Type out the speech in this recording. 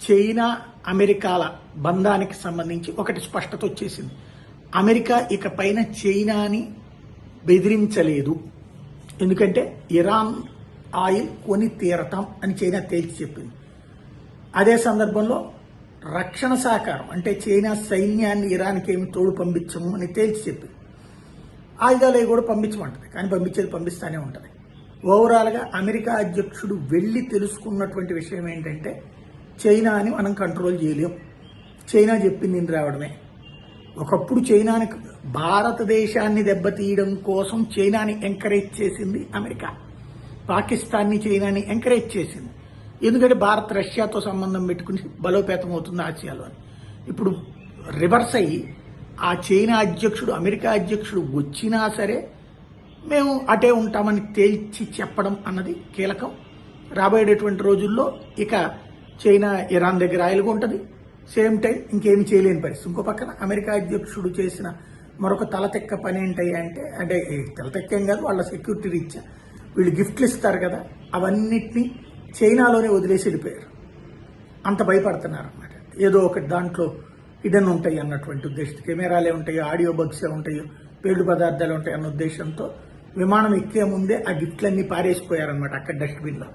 China అమెరికాల బంధానికి సంబంధించి ఒకటి స్పష్టత వచ్చేసింది. అమెరికా ఇక పైన చైనాని బెదిరించలేదు. ఎందుకంటే ఇరాన్ ఆయిల్ కొని తీరతాం అని చైనా తేల్చి చెప్పింది. అదే సందర్భంలో రక్షణ సహకారం అంటే చైనా సైన్యాన్ని ఇరాన్కి ఏమి తోడు పంపించము అని తేల్చి చెప్పింది. ఆయుధాలు కూడా పంపించమంటుంది, కానీ పంపిస్తూనే ఉంటుంది. ఓవరాల్గా అమెరికా అధ్యక్షుడు వెళ్ళి తెలుసుకున్నటువంటి విషయం ఏంటంటే చైనాని మనం కంట్రోల్ చేయలేం, చైనా చెప్పింది రావడమే. ఒకప్పుడు చైనాని భారతదేశాన్ని దెబ్బతీయడం కోసం చైనాని ఎంకరేజ్ చేసింది అమెరికా, పాకిస్తాన్ని చైనాని ఎంకరేజ్ చేసింది. ఎందుకంటే భారత్ రష్యాతో సంబంధం పెట్టుకుని బలోపేతం అవుతుంది ఆసియాలో అని. ఇప్పుడు రివర్స్ అయ్యి ఆ చైనా అధ్యక్షుడు అమెరికా అధ్యక్షుడు వచ్చినా సరే మేము అటే ఉంటామని తేల్చి చెప్పడం అన్నది కీలకం. రాబోయేటటువంటి రోజుల్లో ఇక చైనా ఇరాన్ దగ్గర ఆయిల్గా ఉంటుంది, సేమ్ టైం ఇంకేమి చేయలేని పరిస్థితి. ఇంకో పక్కన అమెరికా అధ్యక్షుడు చేసిన మరొక తలతెక్క పని ఏంటయ్యా అంటే తలతెక్కేం కాదు, వాళ్ళ సెక్యూరిటీ రీత్యా వీళ్ళు గిఫ్ట్లు ఇస్తారు కదా, అవన్నిటినీ చైనాలోనే వదిలేసి వెళ్ళిపోయారు. అంత భయపడుతున్నారు అన్నమాట. ఏదో ఒకటి దాంట్లో హిడెన్ ఉంటాయి అన్నటువంటి ఉద్దేశం, కెమెరాలే ఉంటాయో, ఆడియో బగ్సే ఉంటాయో, పేలుడు పదార్థాలు ఉంటాయి అన్న ఉద్దేశంతో విమానం ఎక్కే ముందే ఆ గిఫ్ట్లన్నీ పారేసిపోయారనమాట అక్కడ డస్ట్బిన్లో.